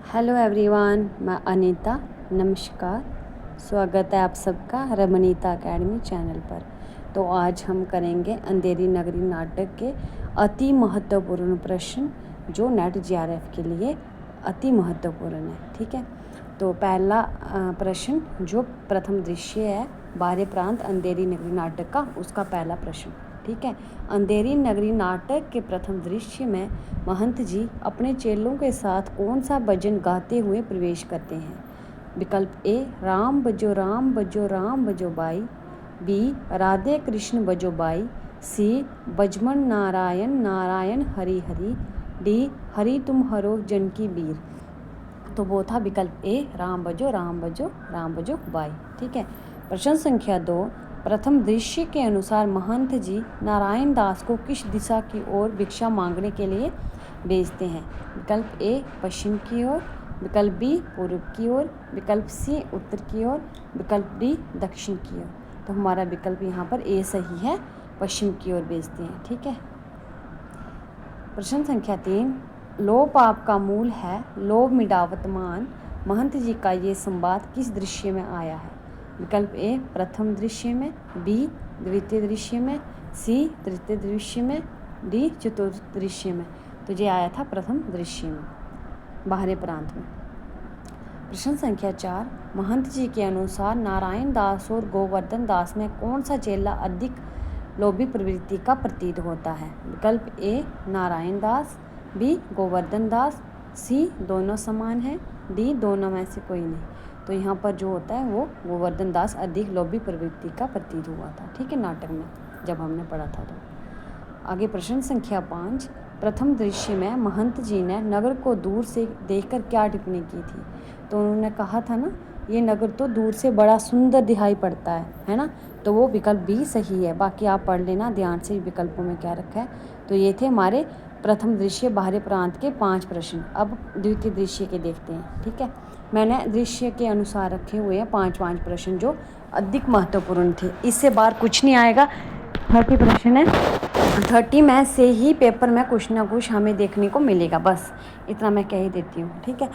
Hello everyone, मैं अनीता। नमस्कार, स्वागत है आप सबका रमनीता एकेडमी चैनल पर। तो आज हम करेंगे अंधेरी नगरी नाटक के अति महत्वपूर्ण प्रश्न जो नेट जीआरएफ के लिए अति महत्वपूर्ण है। ठीक है, तो पहला प्रश्न जो प्रथम दृश्य है बाहरी प्रांत अंधेरी नगरी नाटक का, उसका पहला प्रश्न। ठीक है, अंधेरी नगरी नाटक के प्रथम दृश्य में महंत जी अपने चेलों के साथ कौन सा भजन गाते हुए प्रवेश करते हैं? विकल्प ए राम बजो राम बजो राम बजो बाई, बी राधे कृष्ण बजो बाई, सी बजमन नारायण नारायण हरि हरि, डी हरि तुम हरो जनकी बीर। तो वो था विकल्प ए राम बजो राम बजो राम बजो बाई। ठीक है, प्रश्न संख्या 2, प्रथम दृश्य के अनुसार महंत जी नारायण दास को किस दिशा की ओर भिक्षा मांगने के लिए भेजते हैं? विकल्प ए पश्चिम की ओर, विकल्प बी पूर्व की ओर, विकल्प सी उत्तर की ओर, विकल्प डी दक्षिण की ओर। तो हमारा विकल्प यहाँ पर ए सही है, पश्चिम की ओर भेजते हैं। ठीक है, प्रश्न संख्या 3, लोभ पाप का मूल है, लोभ मिटावत मान, महंत जी का ये संवाद किस दृश्य में आया है? विकल्प ए प्रथम दृश्य में, बी द्वितीय दृश्य में, सी तृतीय दृश्य में, डी चतुर्थ दृश्य में। तो ये आया था प्रथम दृश्य में, बाहरी प्रांत में। प्रश्न संख्या 4, महंत जी के अनुसार नारायण दास और गोवर्धन दास में कौन सा चेला अधिक लोभी प्रवृत्ति का प्रतीत होता है? विकल्प ए नारायण दास, बी गोवर्धन दास, सी दोनों समान है, डी दोनों में से कोई नहीं। तो यहाँ पर जो होता है वो गोवर्धन दास अधिक लोभी प्रवृत्ति का प्रतीत हुआ था। ठीक है, नाटक में जब हमने पढ़ा था। तो आगे प्रश्न संख्या 5, प्रथम दृश्य में महंत जी ने नगर को दूर से देखकर क्या टिप्पणी की थी? तो उन्होंने कहा था ना, ये नगर तो दूर से बड़ा सुंदर दिखाई पड़ता है ना। तो वो विकल्प भी सही है, बाकी आप पढ़ लेना ध्यान से विकल्पों में क्या रखा है। तो ये थे हमारे प्रथम दृश्य बाहरी प्रांत के 5 प्रश्न। अब द्वितीय दृश्य के देखते हैं। ठीक है, मैंने दृश्य के अनुसार रखे हुए हैं 5 प्रश्न जो अधिक महत्वपूर्ण थे। इससे बाहर कुछ नहीं आएगा। 30 प्रश्न है, 30 में से ही पेपर में कुछ ना कुछ हमें देखने को मिलेगा, बस इतना मैं कह ही देती हूँ। ठीक है,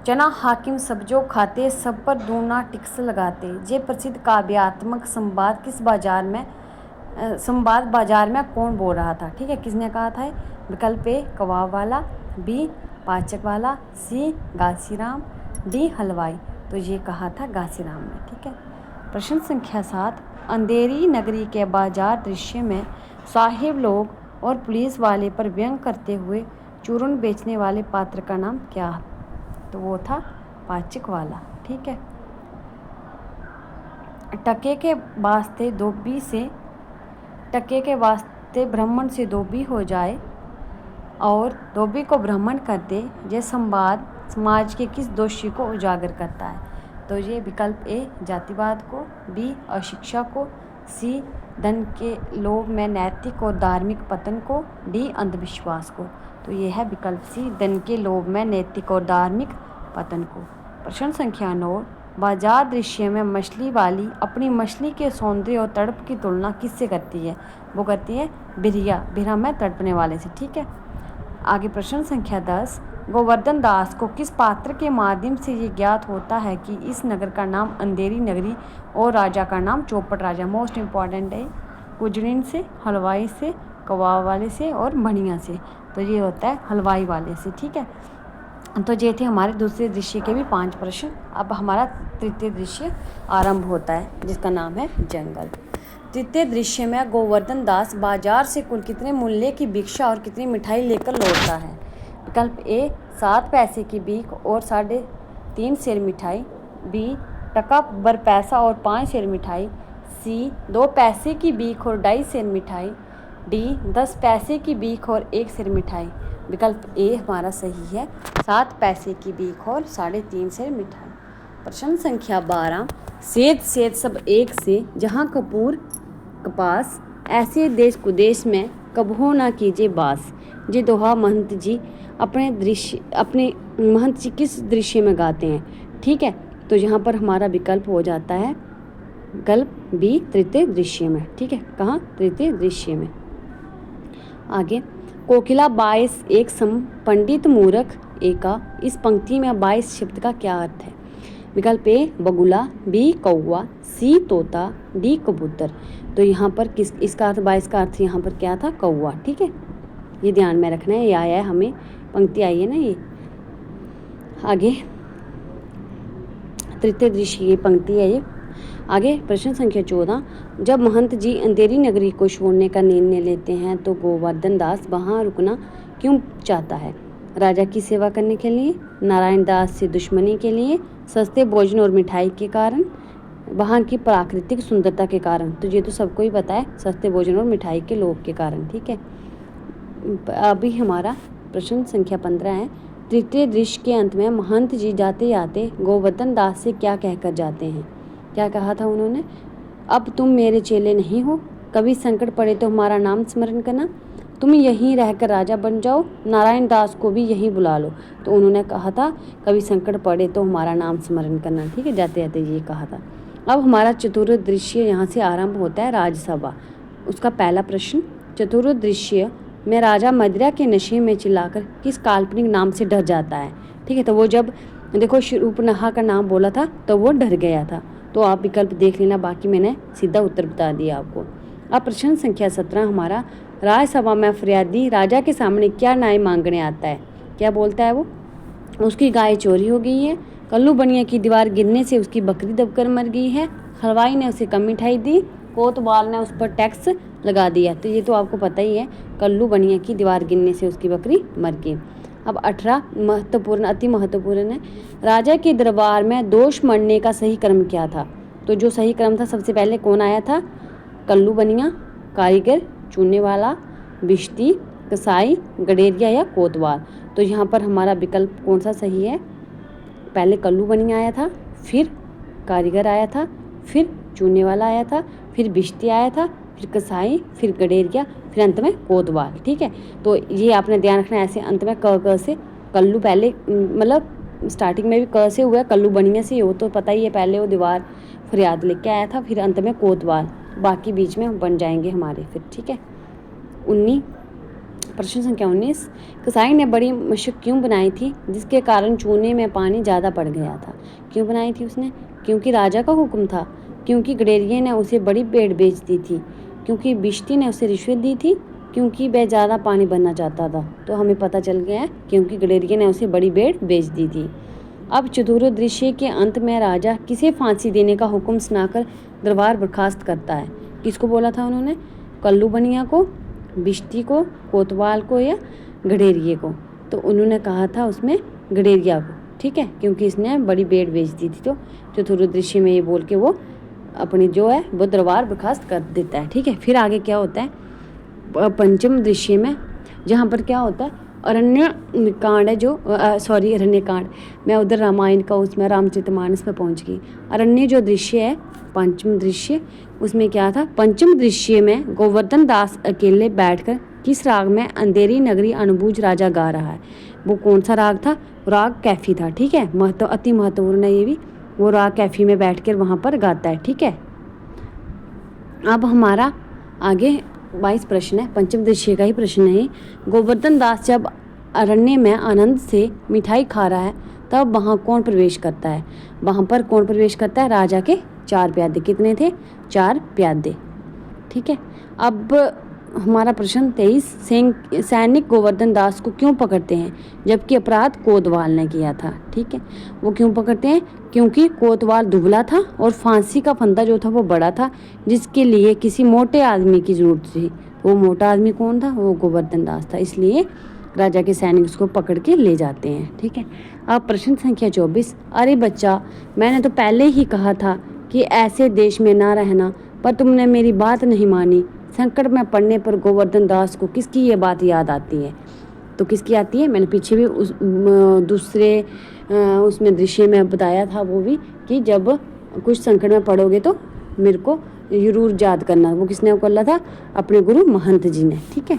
चना हाकिम सब्जो खाते, सब पर दूना टिक्स लगाते, ये प्रसिद्ध काव्यात्मक संवाद किस बाजार में कौन बोल रहा था? ठीक है, किसने कहा था? विकल्प ए कबाब वाला, बी पाचक वाला, सी घासीराम, डी हलवाई। तो ये कहा था घासीराम ने। ठीक है, प्रश्न संख्या 7, अंधेरी नगरी के बाजार दृश्य में साहिब लोग और पुलिस वाले पर व्यंग करते हुए चूर्ण बेचने वाले पात्र का नाम क्या? तो वो था पाचक वाला। ठीक है, टके के वास्ते ब्राह्मण से धोबी हो जाए और धोबी को ब्राह्मण कर दे, यह संवाद समाज के किस दोषी को उजागर करता है? तो ये विकल्प ए जातिवाद को, बी अशिक्षा को, सी धन के लोभ में नैतिक और धार्मिक पतन को, डी अंधविश्वास को। तो ये है विकल्प सी, धन के लोभ में नैतिक और धार्मिक पतन को। प्रश्न संख्या 9, बाजार दृश्य में मछली वाली अपनी मछली के सौंदर्य और तड़प की तुलना किससे करती है? वो करती है बिरहा में तड़पने वाले से। ठीक है, आगे प्रश्न संख्या 10, गोवर्धन दास को किस पात्र के माध्यम से ये ज्ञात होता है कि इस नगर का नाम अंधेरी नगरी और राजा का नाम चौपट राजा? मोस्ट इम्पॉर्टेंट है, कुजरीन से, हलवाई से, कबाब वाले से और बढ़िया से। तो ये होता है हलवाई वाले से। ठीक है, तो ये थे हमारे दूसरे दृश्य के भी 5 प्रश्न। अब हमारा तृतीय दृश्य आरंभ होता है जिसका नाम है जंगल। तृतीय दृश्य में गोवर्धन दास बाजार से कुल कितने मूल्य की भिक्षा और कितनी मिठाई लेकर लौटता है? विकल्प ए 7 पैसे की भीख और 3.5 सेर मिठाई, बी टका बर पैसा और 5 सेर मिठाई, सी 2 पैसे की भीख और 2.5 सेर मिठाई, डी 10 पैसे की भीख और 1 सेर मिठाई। विकल्प ए हमारा सही है, 7 पैसे की भीख और 3.5 सेर मिठाई। प्रश्न संख्या 12, सेद सब एक से, जहाँ कपूर कपास, ऐसे देश कुदेश में कबहो ना कीजिए बास, ये दोहा महंत जी अपने महंत जी किस दृश्य में गाते हैं? ठीक है, तो यहाँ पर हमारा विकल्प हो जाता है विकल्प बी तृतीय दृश्य में। ठीक है, कहाँ? तृतीय दृश्य में। आगे कोकिला 22 एक सम पंडित मूर्ख एका। इस पंक्ति में 22 शब्द का क्या अर्थ है? विकल्प ए बगुला, बी कौवा, सी तोता, डी कबूतर। तो यहाँ पर किस इसका अर्थ 22 का अर्थ यहाँ पर क्या था? कौवा। ठीक है, ये ध्यान में रखना है। ये आया है हमें, पंक्ति आई है ना ये। आगे तृतीय दृश्य ये पंक्ति है ये। आगे प्रश्न संख्या 14, जब महंत जी अंधेरी नगरी को छोड़ने का निर्णय लेते हैं तो गोवर्धन दास वहाँ रुकना क्यों चाहता है? राजा की सेवा करने के लिए, नारायण दास से दुश्मनी के लिए, सस्ते भोजन और मिठाई के कारण, वहाँ की प्राकृतिक सुंदरता के कारण। तो ये तो सबको ही पता है, सस्ते भोजन और मिठाई के लोभ के कारण। ठीक है, अभी हमारा प्रश्न संख्या 15 है। तृतीय दृश्य के अंत में महंत जी जाते जाते गोवर्धन दास से क्या कहकर जाते हैं? क्या कहा था उन्होंने? अब तुम मेरे चेले नहीं हो, कभी संकट पड़े तो हमारा नाम स्मरण करना, तुम यहीं रहकर राजा बन जाओ, नारायण दास को भी यहीं बुला लो। तो उन्होंने कहा था कभी संकट पड़े तो हमारा नाम स्मरण करना। ठीक है, जाते जाते ये कहा था। अब हमारा चतुर्थ दृश्य यहाँ से आरंभ होता है, राजसभा। उसका पहला प्रश्न, चतुर्थ दृश्य में राजा मदिरा के नशे में चिल्लाकर किस काल्पनिक नाम से डर जाता है? ठीक है, तो वो जब देखो शूर्पणखा का नाम बोला था तो वो डर गया था। तो आप विकल्प देख लेना, बाकी मैंने सीधा उत्तर बता दिया आपको। अब प्रश्न संख्या 17 हमारा, राजसभा में फरियादी राजा के सामने क्या न्याय मांगने आता है? क्या बोलता है वो? उसकी गाय चोरी हो गई है, कल्लू बनिया की दीवार गिरने से उसकी बकरी दबकर मर गई है, हलवाई ने उसे कम मिठाई दी, कोतवाल ने उस पर टैक्स लगा दिया। तो ये तो आपको पता ही है, कल्लू बनिया की दीवार गिरने से उसकी बकरी मर गई। अब 18 महत्वपूर्ण, अति महत्वपूर्ण है, राजा के दरबार में दोष मरने का सही क्रम क्या था? तो जो सही क्रम था, सबसे पहले कौन आया था? कल्लू बनिया, कारीगर, चूने वाला, बिश्ती, कसाई, गडेरिया या कोतवाल। तो यहाँ पर हमारा विकल्प कौन सा सही है? पहले कल्लू बनिया आया था, फिर कारीगर आया था, फिर चूने वाला आया था, फिर बिश्ती आया था, फिर कसाई, फिर गडेरिया, फिर अंत में कोतवाल। ठीक है, तो ये आपने ध्यान रखना, ऐसे अंत में क से कल्लू पहले, मतलब स्टार्टिंग में भी क से हुआ, कल्लू बनिया से हो तो पता ही है, पहले वो दीवार फरियाद लेके आया था, फिर अंत में कोतवाल, बाकी बीच में बन जाएंगे हमारे फिर। ठीक है, 19 प्रश्न संख्या 19, कसाई ने बड़ी मशक क्यों बनाई थी जिसके कारण चूने में पानी ज़्यादा पड़ गया था? क्यों बनाई थी उसने? क्योंकि राजा का हुक्म था, क्योंकि गडेरिया ने उसे बड़ी भेड़ बेच दी थी, क्योंकि बिश्ती ने उसे रिश्वत दी थी, क्योंकि वह ज़्यादा पानी भरना चाहता था। तो हमें पता चल गया है क्योंकि गडेरिया ने उसे बड़ी भेड़ बेच दी थी। अब चतुर्थ दृश्य के अंत में राजा किसे फांसी देने का हुक्म सुनाकर दरबार बर्खास्त करता है? किसको बोला था उन्होंने? कल्लू बनिया को, बिश्ती को, कोतवाल को या गडेरिया को? तो उन्होंने कहा था उसमें गडेरिया को। ठीक है, क्योंकि इसने बड़ी भेड़ बेच दी थी। तो चतुर्थ दृश्य में ये बोल के वो अपनी जो है वो दरबार बर्खास्त कर देता है। ठीक है, फिर आगे क्या होता है? पंचम दृश्य में जहाँ पर क्या होता है, अरण्य कांड है, जो अरण्य कांड, मैं उधर रामायण का उसमें रामचरितमानस में पहुँच गई। अरण्य जो दृश्य है, पंचम दृश्य, उसमें क्या था? पंचम दृश्य में गोवर्धन दास अकेले बैठकर किस राग में अंधेरी नगरी अनुभूज राजा गा रहा है? वो कौन सा राग था? राग कैफी था। ठीक है, अति महत्वपूर्ण है ये भी, वो राग कैफी में बैठकर वहाँ पर गाता है। ठीक है, अब हमारा आगे 22 प्रश्न है, पंचम दृश्य का ही प्रश्न है। गोवर्धन दास जब अरण्य में आनंद से मिठाई खा रहा है तब वहाँ कौन प्रवेश करता है? वहाँ पर कौन प्रवेश करता है? राजा के 4 प्यादे। कितने थे? 4 प्यादे। ठीक है, अब हमारा प्रश्न 23, सैनिक गोवर्धन दास को क्यों पकड़ते हैं जबकि अपराध कोतवाल ने किया था? ठीक है, वो क्यों पकड़ते हैं? क्योंकि कोतवाल दुबला था और फांसी का फंदा जो था वो बड़ा था, जिसके लिए किसी मोटे आदमी की जरूरत थी। वो मोटा आदमी कौन था? वो गोवर्धन दास था, इसलिए राजा के सैनिक उसको पकड़ के ले जाते हैं। ठीक है, अब प्रश्न संख्या 24, अरे बच्चा, मैंने तो पहले ही कहा था कि ऐसे देश में ना रहना, पर तुमने मेरी बात नहीं मानी। संकट में पड़ने पर गोवर्धन दास को किसकी ये बात याद आती है? तो किसकी आती है? मैंने पीछे भी उस दूसरे उसमें दृश्य में बताया था वो भी, कि जब कुछ संकट में पड़ोगे तो मेरे को जरूर याद करना। वो किसने बोला था? अपने गुरु महंत जी ने। ठीक है,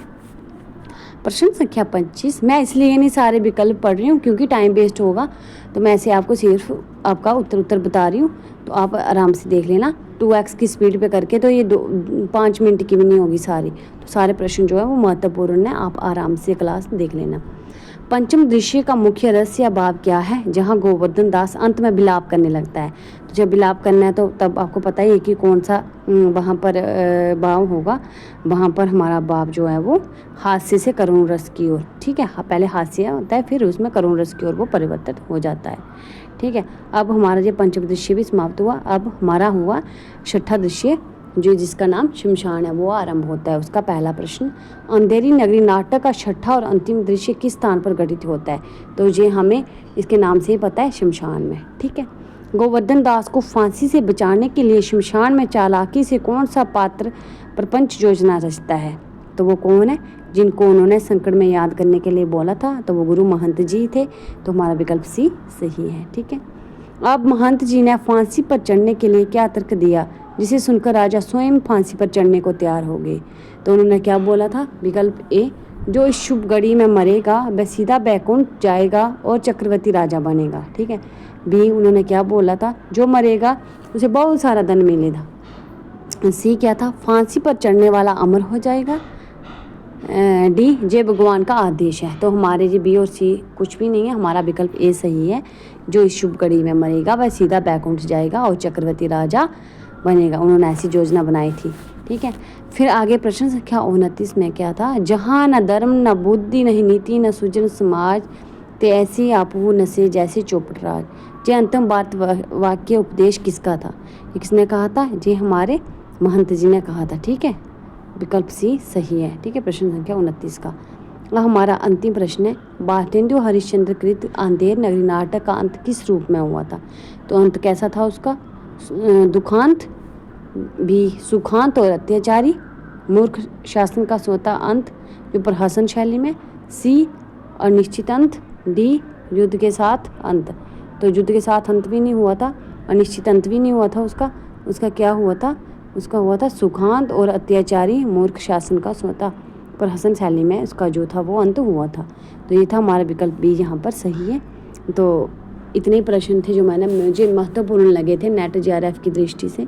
प्रश्न संख्या 25। मैं इसलिए ये नहीं सारे विकल्प पढ़ रही हूँ क्योंकि टाइम वेस्ट होगा, तो मैं ऐसे आपको सिर्फ आपका उत्तर बता रही हूँ, तो आप आराम से देख लेना 2x की स्पीड पे करके। तो ये 5 मिनट की भी नहीं होगी सारी, तो सारे प्रश्न जो है वो महत्वपूर्ण है, आप आराम से क्लास देख लेना। पंचम दृश्य का मुख्य रहस्य या भाव क्या है? जहाँ गोवर्धन दास अंत में विलाप करने लगता है। तो जब विलाप करना है तो तब आपको पता ही है कि कौन सा वहाँ पर भाव होगा। वहाँ पर हमारा भाव जो है वो हास्य से करुण रस की ओर, ठीक है। पहले हास्य होता है, फिर उसमें करुण रस की ओर वो परिवर्तित हो जाता है, ठीक है। अब हमारा ये पंचम दृश्य भी समाप्त हुआ। अब हमारा हुआ छठा दृश्य, जो जिसका नाम शमशान है, वो आरंभ होता है। उसका पहला प्रश्न, अंधेरी नगरी नाटक का छठा और अंतिम दृश्य किस स्थान पर घटित होता है? तो ये हमें इसके नाम से ही पता है, शमशान में, ठीक है। गोवर्धन दास को फांसी से बचाने के लिए शमशान में चालाकी से कौन सा पात्र प्रपंच योजना रचता है? तो वो कौन है जिनको उन्होंने संकट में याद करने के लिए बोला था? तो वो गुरु महंत जी थे। तो हमारा विकल्प सी सही है, ठीक है। अब महंत जी ने फांसी पर चढ़ने के लिए क्या तर्क दिया जिसे सुनकर राजा स्वयं फांसी पर चढ़ने को तैयार हो गए? तो उन्होंने क्या बोला था? विकल्प ए, जो इस शुभ घड़ी में मरेगा वह सीधा बैकुंठ जाएगा और चक्रवर्ती राजा बनेगा, ठीक है। बी, उन्होंने क्या बोला था? जो मरेगा उसे बहुत सारा धन मिलेगा। सी क्या था? फांसी पर चढ़ने वाला अमर हो जाएगा। डी, जे भगवान का आदेश है। तो हमारे जी बी और सी कुछ भी नहीं है, हमारा विकल्प ए सही है। जो इस शुभ घड़ी में मरेगा वह सीधा बैकुंठ जाएगा और चक्रवर्ती राजा बनेगा। उन्होंने ऐसी योजना बनाई थी, ठीक है। फिर आगे प्रश्न संख्या 29 में क्या था? जहाँ न धर्म न बुद्धि न नीति न सुजन समाज, ते ऐसी आपू नशे जैसे चौपट राज। ये अंतिम बात वाक्य उपदेश किसका था? ये किसने कहा था? ये हमारे महंत जी ने कहा था, ठीक है। विकल्प सी सही है, ठीक है, प्रश्न संख्या 29 का। हमारा अंतिम प्रश्न है, भारतेंदु हरिश्चंद्र कृत अंधेर नगरी नाटक का अंत किस रूप में हुआ था? तो अंत कैसा था उसका? दुखांत, भी सुखांत और अत्याचारी, मूर्ख शासन का स्वतः अंत जो प्रहसन शैली में, सी अनिश्चित अंत, डी युद्ध के साथ अंत। तो युद्ध के साथ अंत भी नहीं हुआ था, अनिश्चित अंत भी नहीं हुआ था उसका क्या हुआ था? उसका हुआ था सुखांत और अत्याचारी मूर्ख शासन का स्वतः प्रहसन शैली में उसका जो था वो अंत हुआ था। तो ये था हमारा विकल्प बी यहाँ पर सही है। तो इतने प्रश्न थे जो मुझे महत्वपूर्ण लगे थे नेट जेआरएफ की दृष्टि से,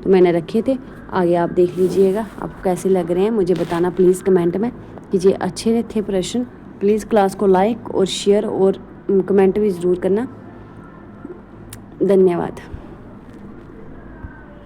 तो मैंने रखे थे। आगे आप देख लीजिएगा आपको कैसे लग रहे हैं, मुझे बताना प्लीज़ कमेंट में कि ये अच्छे थे प्रश्न। प्लीज़ क्लास को लाइक और शेयर और कमेंट भी ज़रूर करना। धन्यवाद।